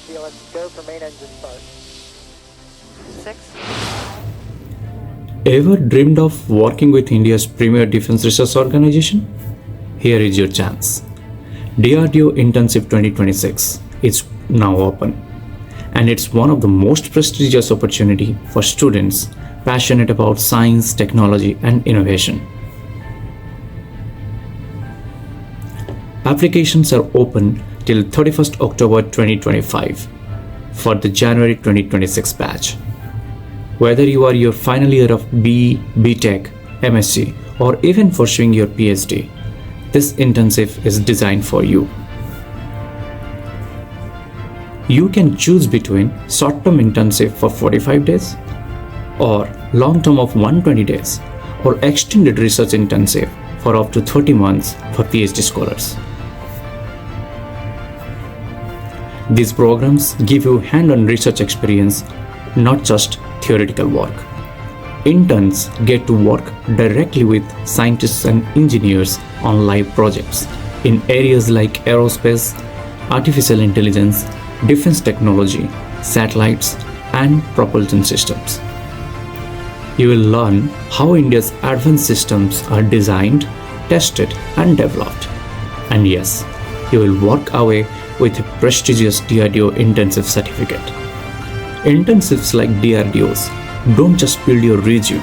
sealant. Go for main engine start. 6. Ever dreamed of working with India's premier defense research organization? Here is your chance. DRDO Internship 2026 is now open, and it's one of the most prestigious opportunity for students passionate about science, technology, and innovation. Applications are open till 31st October 2025 for the January 2026 batch. Whether you are your final year of BE, BTech, MSc, or even pursuing your PhD, this internship is designed for you. You can choose between short-term internship for 45 days or long-term of 120 days or extended research internship for up to 30 months for PhD scholars. These programs give you hand-on research experience, not just theoretical work. Interns get to work directly with scientists and engineers on live projects in areas like aerospace, artificial intelligence, defense technology, satellites, and propulsion systems. You will learn how India's advanced systems are designed, tested, and developed. And yes, you will walk away with a prestigious DRDO internship certificate. Internships like DRDOs don't just build your resume,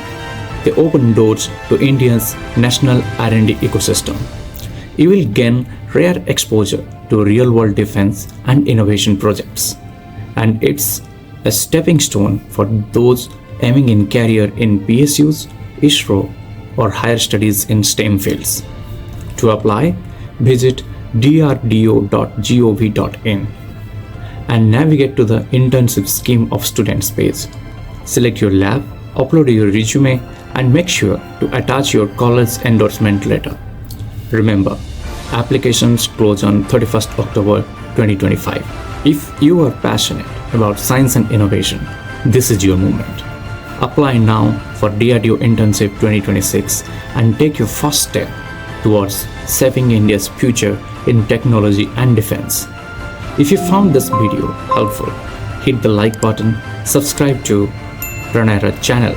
they open doors to India's national R&D ecosystem. You will gain rare exposure to real-world defense and innovation projects, and it's a stepping stone for those aiming in career in PSUs, ISRO, or higher studies in STEM fields. To apply, visit drdo.gov.in and navigate to the internship scheme of students page. Select your lab, upload your resume, and make sure to attach your college endorsement letter. Remember, applications close on 31st October 2025. If you are passionate about science and innovation, this is your moment. Apply now for DRDO Internship 2026 and take your first step towards shaping India's future in technology and defense. If you found this video helpful, hit the like button, subscribe to Pranera channel